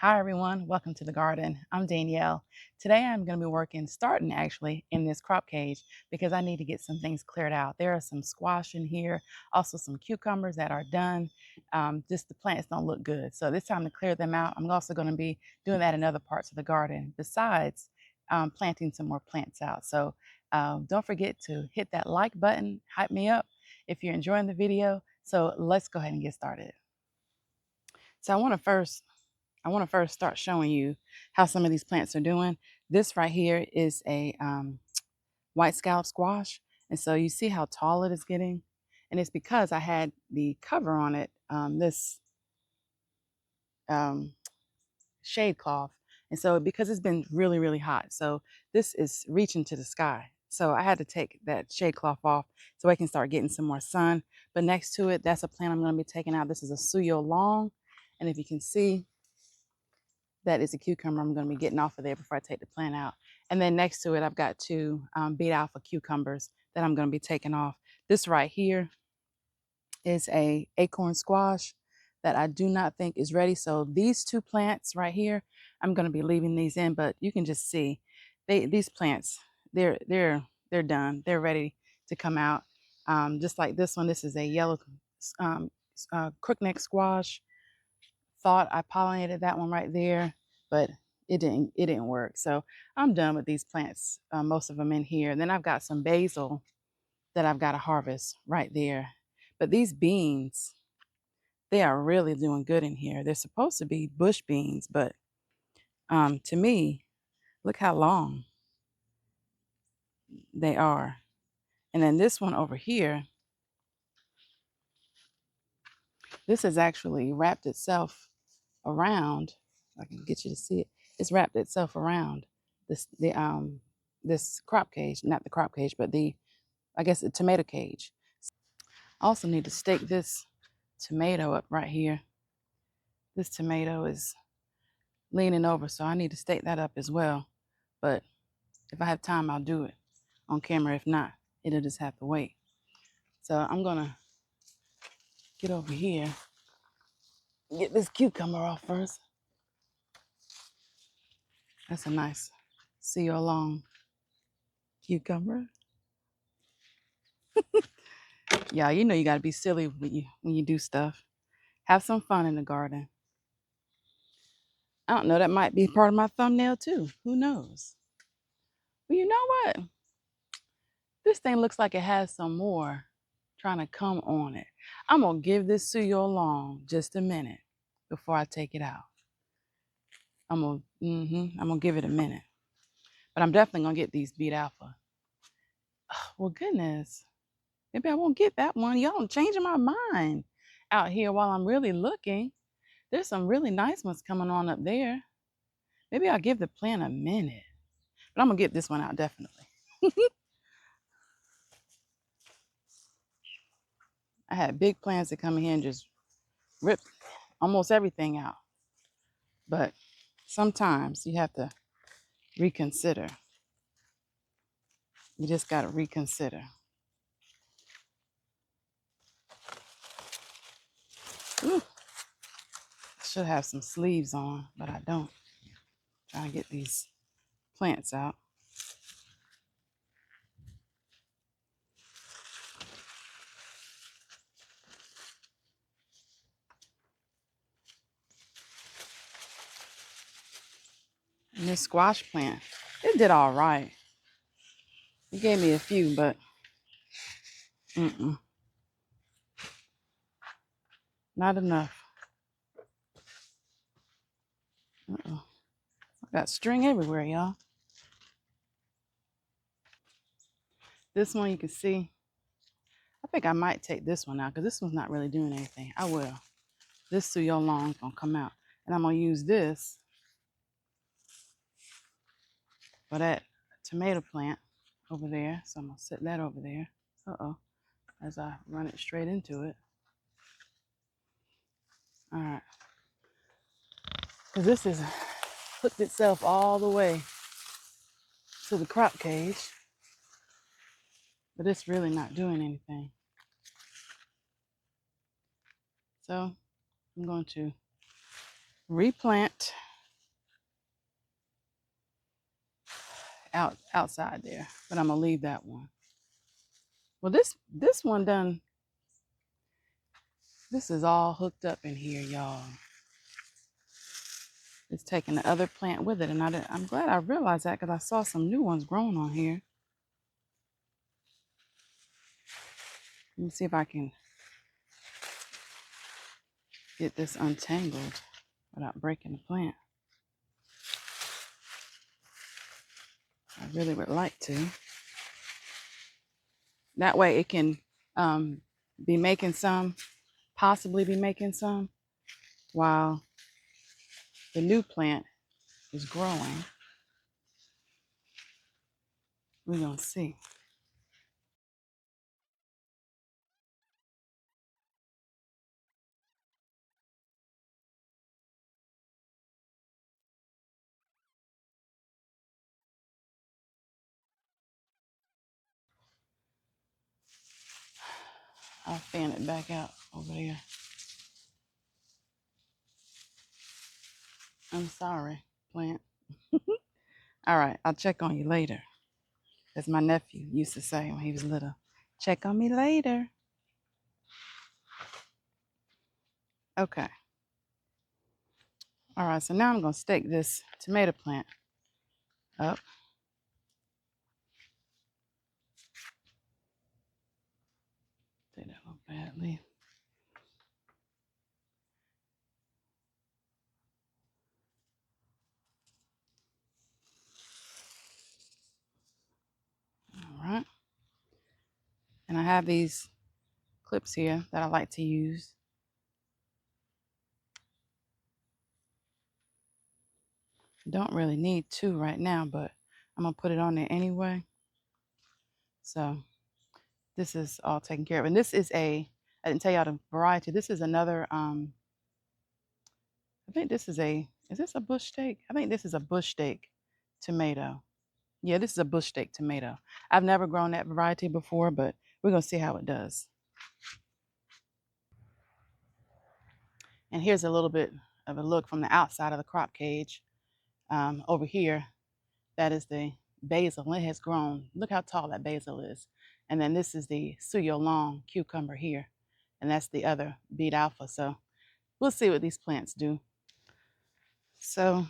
Hi everyone, welcome to the garden. I'm Danielle. Today I'm going to be starting actually in this crop cage because I need to get some things cleared out. There are some squash in here, also some cucumbers that are done. Just the plants don't look good. So it's time to clear them out. I'm also going to be doing that in other parts of the garden besides planting some more plants out. So don't forget to hit that like button, hype me up if you're enjoying the video. So let's go ahead and get started. So I want to first start showing you how some of these plants are doing. This right here is a white scallop squash. And so you see how tall it is getting. And it's because I had the cover on it, this um, shade cloth. And so because it's been really, really hot, so this is reaching to the sky. So I had to take that shade cloth off so I can start getting some more sun. But next to it, that's a plant I'm going to be taking out. This is a Suyo Long. And if you can see, that is a cucumber I'm going to be getting off of there before I take the plant out. And then next to it, I've got two beet alpha cucumbers that I'm going to be taking off. This right here is a acorn squash that I do not think is ready. So these two plants right here, I'm going to be leaving these in, but you can just see these plants, they're done. They're ready to come out. Just like this one, this is a yellow crookneck squash. Thought I pollinated that one right there, but it didn't work. So I'm done with these plants, most of them in here. And then I've got some basil that I've got to harvest right there. But these beans, they are really doing good in here. They're supposed to be bush beans, but to me, look how long they are. And then this one over here, this has actually wrapped itself around. If I can get you to see it. It's wrapped itself around this crop cage, not the crop cage, but I guess the tomato cage. I also need to stake this tomato up right here. This tomato is leaning over, so I need to stake that up as well. But if I have time, I'll do it on camera. If not, it'll just have to wait. So I'm gonna get over here and get this cucumber off first. That's a nice see you along cucumber. Yeah, you know you gotta be silly when you do stuff. Have some fun in the garden. I don't know, that might be part of my thumbnail too. Who knows? Well, you know what? This thing looks like it has some more trying to come on it. I'm gonna give this to you along just a minute before I take it out. I'm gonna give it a minute. But I'm definitely gonna get these beet alpha. Well, goodness. Maybe I won't get that one. Y'all, I'm changing my mind out here while I'm really looking. There's some really nice ones coming on up there. Maybe I'll give the plant a minute. But I'm gonna get this one out definitely. I had big plans to come in here and just rip almost everything out. But sometimes you have to reconsider. You just got to reconsider. Ooh, I should have some sleeves on, but I don't. Trying to get these plants out. And this squash plant, it did all right. It gave me a few, but not enough. I got string everywhere, y'all. This one you can see. I think I might take this one out because this one's not really doing anything. I will. This Suyo Long is gonna come out, and I'm gonna use this for that tomato plant over there. So I'm gonna set that over there. As I run it straight into it. All right. Because this is hooked itself all the way to the crop cage, but it's really not doing anything. So I'm going to replant outside there, but I'm gonna leave that one. Well, this one done. This is all hooked up in here, y'all. It's taking the other plant with it, and I'm glad I realized that because I saw some new ones growing on here. Let me see if I can get this untangled without breaking the plant. I really would like to. That way it can be making some, possibly be making some, while the new plant is growing. We're gonna see. I'll fan it back out over there. I'm sorry, plant. All right, I'll check on you later. As my nephew used to say when he was little, check on me later. Okay. All right, so now I'm gonna stake this tomato plant up. Say that a little badly. All right. And I have these clips here that I like to use. Don't really need two right now, but I'm gonna put it on there anyway. So this is all taken care of. And this is I didn't tell y'all the variety. This is another, I think this is is this a bush steak? I think this is a bush steak tomato. Yeah, this is a bush steak tomato. I've never grown that variety before, but we're gonna see how it does. And here's a little bit of a look from the outside of the crop cage. Over here, that is the basil. It has grown. Look how tall that basil is. And then this is the suyo long cucumber here. And that's the other beet alpha. So we'll see what these plants do. So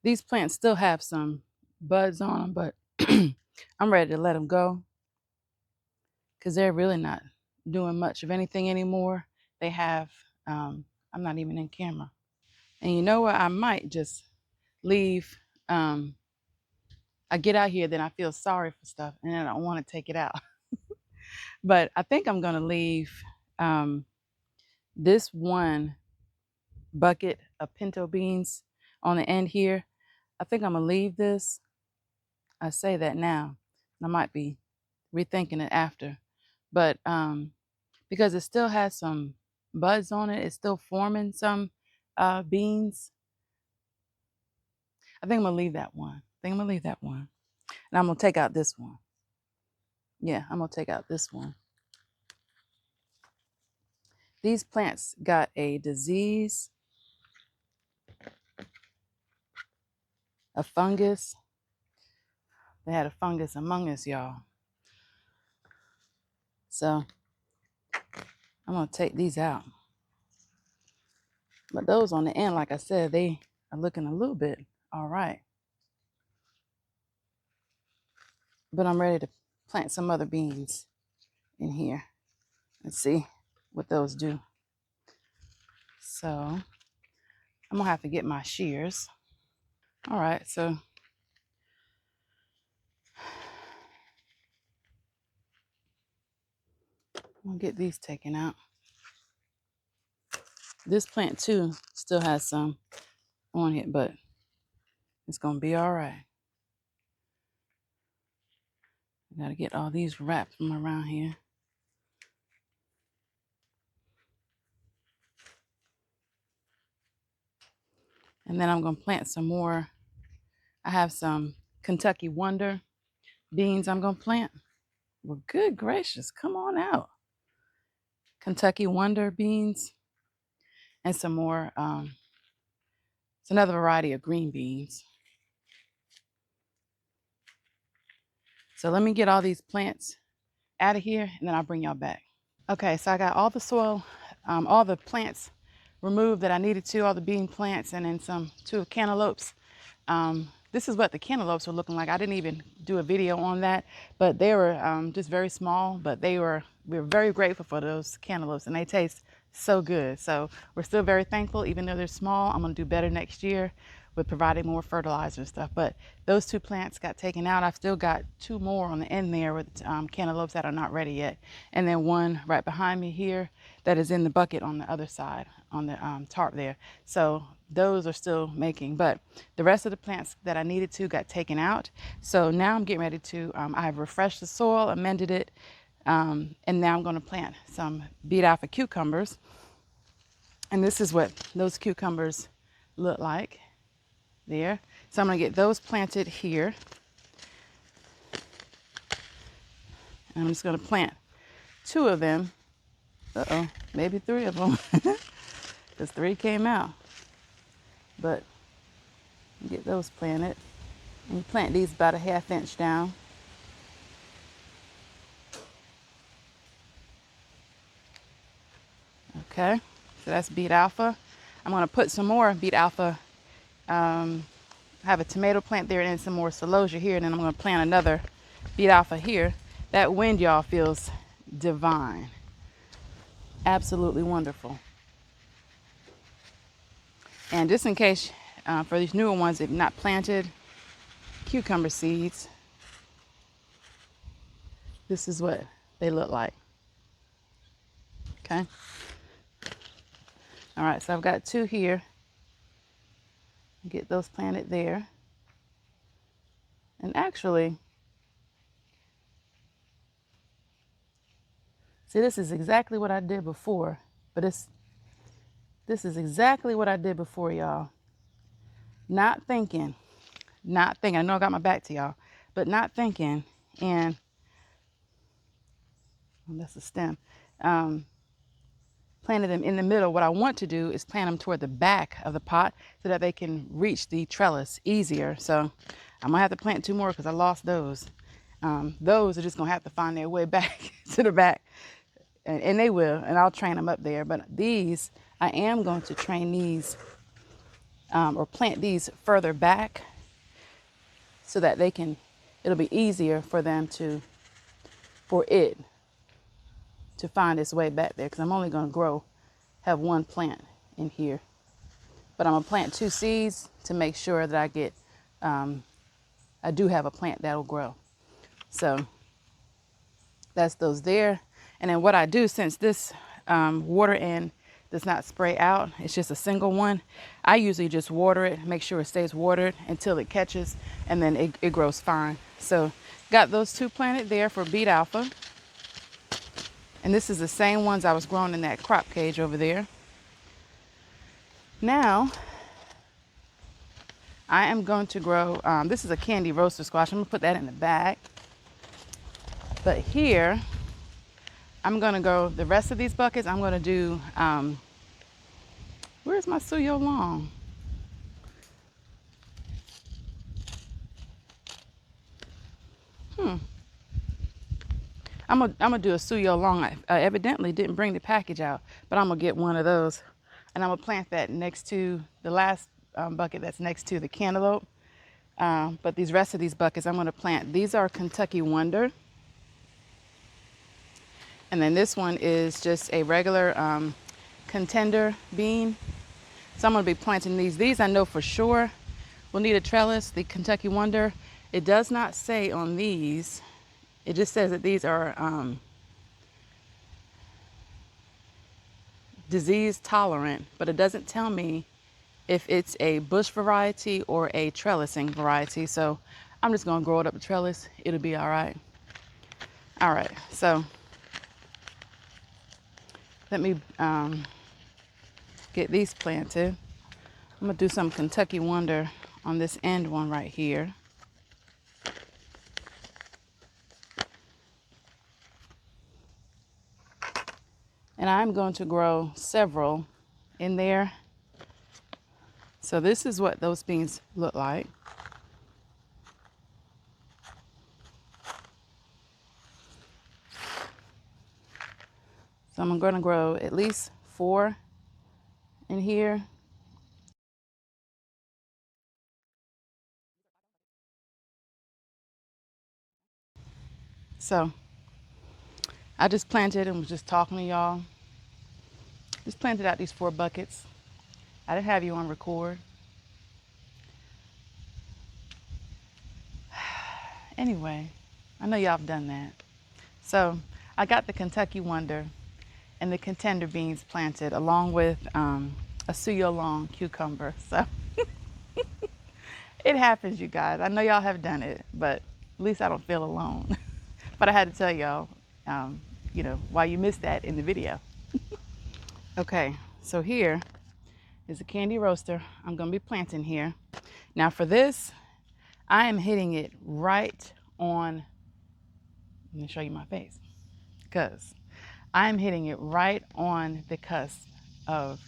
these plants still have some buds on them, but I'm ready to let them go because they're really not doing much of anything anymore. They have, I'm not even in camera. And you know what? I might just leave. I get out here, then I feel sorry for stuff, and then I don't want to take it out. But I think I'm going to leave this one bucket of pinto beans on the end here. I think I'm going to leave this. I say that now. I might be rethinking it after. But because it still has some buds on it, it's still forming some beans. I think I'm going to leave that one. And I'm going to take out this one. Yeah, I'm going to take out this one. These plants got a disease, a fungus. They had a fungus among us, y'all. So I'm going to take these out. But those on the end, like I said, they are looking a little bit all right. But I'm ready to plant some other beans in here and see what those do. So I'm going to have to get my shears. All right, so I'm going to get these taken out. This plant too still has some on it, but it's going to be all right. I got to get all these wrapped from around here. And then I'm going to plant some more. I have some Kentucky Wonder beans I'm going to plant. Well, good gracious, come on out. Kentucky Wonder beans and some more. It's another variety of green beans. So let me get all these plants out of here and then I'll bring y'all back. Okay, so I got all the soil, all the plants removed that I needed to, all the bean plants, and then some 2 cantaloupes. This is what the cantaloupes were looking like. I didn't even do a video on that, but they were just very small, but we were very grateful for those cantaloupes and they taste so good. So we're still very thankful, even though they're small. I'm gonna do better next year with providing more fertilizer and stuff. But those 2 plants got taken out. I've still got 2 more on the end there with cantaloupes that are not ready yet. And then one right behind me here that is in the bucket on the other side, on the tarp there. So those are still making, but the rest of the plants that I needed to got taken out. So now I'm getting ready to, I have refreshed the soil, amended it, and now I'm gonna plant some beet alpha cucumbers. And this is what those cucumbers look like there. So I'm gonna get those planted here. And I'm just gonna plant 2 of them. Uh-oh, maybe 3 of them, because 3 came out. But get those planted. And you plant these about a 1/2 inch down. Okay, so that's beet alpha. I'm gonna put some more beet alpha. I have a tomato plant there and then some more celosia here, and then I'm gonna plant another beet alpha here. That wind, y'all, feels divine. Absolutely wonderful. And just in case, for these newer ones, if not planted cucumber seeds, this is what they look like. Okay. All right, so I've got 2 here. Get those planted there. And actually, see, this is exactly what I did before, but this is exactly what I did before, y'all. Not thinking. I know I got my back to y'all, but not thinking, and that's a stem. Planted them in the middle. What I want to do is plant them toward the back of the pot so that they can reach the trellis easier. So I'm gonna have to plant 2 more because I lost those. Those are just gonna have to find their way back to the back, and they will, and I'll train them up there. But these, I am going to train these or plant these further back so that it'll be easier for it to find its way back there, because I'm only going to have 1 plant in here. But I'm going to plant 2 seeds to make sure that I get, I do have a plant that'll grow. So that's those there. And then what I do, since this water end does not spray out, it's just a single one, I usually just water it, make sure it stays watered until it catches, and then it grows fine. So got those 2 planted there for beet alpha. And this is the same ones I was growing in that crop cage over there. Now, I am going to grow, this is a candy roaster squash. I'm gonna put that in the bag. But here, I'm gonna go, the rest of these buckets, I'm gonna do, where's my Suyo Long? I'm gonna do a Suyo Long. I evidently didn't bring the package out, but I'm gonna get one of those. And I'm gonna plant that next to the last bucket that's next to the cantaloupe. But these rest of these buckets I'm gonna plant. These are Kentucky Wonder. And then this one is just a regular contender bean. So I'm gonna be planting these. These I know for sure will need a trellis, the Kentucky Wonder. It does not say on these, it just says that these are disease tolerant, but it doesn't tell me if it's a bush variety or a trellising variety. So I'm just gonna grow it up a trellis. It'll be all right. All right, so let me get these planted. I'm gonna do some Kentucky Wonder on this end one right here. And I'm going to grow several in there. So this is what those beans look like. So I'm going to grow at least 4 in here. So I just planted and was just talking to y'all. Just planted out these 4 buckets. I didn't have you on record. Anyway, I know y'all have done that. So I got the Kentucky Wonder and the contender beans planted along with a suyo long cucumber. So it happens, you guys. I know y'all have done it, but at least I don't feel alone. But I had to tell y'all, you know, why you missed that in the video. Okay, so here is a candy roaster I'm gonna be planting here. Now for this, I am hitting it right on, let me show you my face, because I'm hitting it right on the cusp of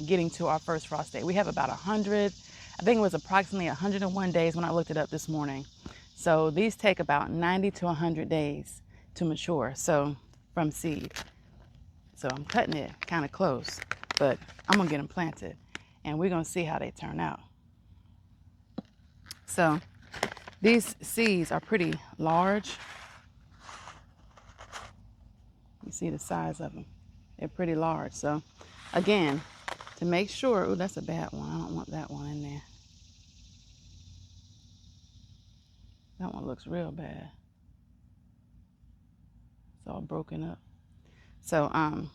getting to our first frost date. We have about 100, I think it was approximately 101 days when I looked it up this morning. So these take about 90 to 100 days to mature, so from seed. So I'm cutting it kind of close, but I'm gonna get them planted and we're gonna see how they turn out. So these seeds are pretty large. You see the size of them. They're pretty large. So again, to make sure, oh, that's a bad one. I don't want that one in there. That one looks real bad. It's all broken up. So I'm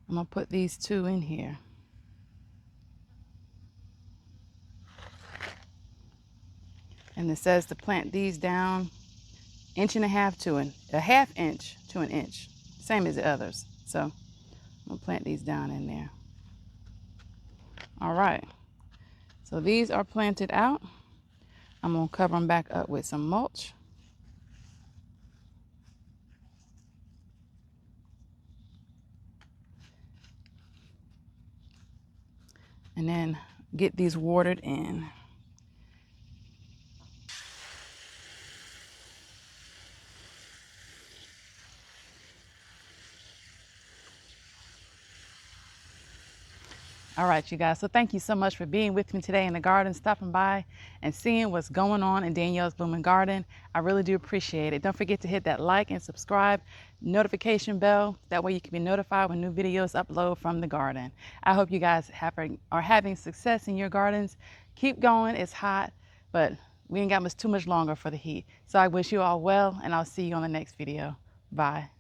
gonna put these 2 in here. And it says to plant these down 1.5 to a 1/2 inch to 1 inch, same as the others. So I'm gonna plant these down in there. All right, so these are planted out. I'm gonna cover them back up with some mulch. And then get these watered in. All right, you guys. So thank you so much for being with me today in the garden, stopping by and seeing what's going on in Danielle's Blooming Garden. I really do appreciate it. Don't forget to hit that like and subscribe, notification bell. That way you can be notified when new videos upload from the garden. I hope you guys are having success in your gardens. Keep going. It's hot, but we ain't got too much longer for the heat. So I wish you all well, and I'll see you on the next video. Bye.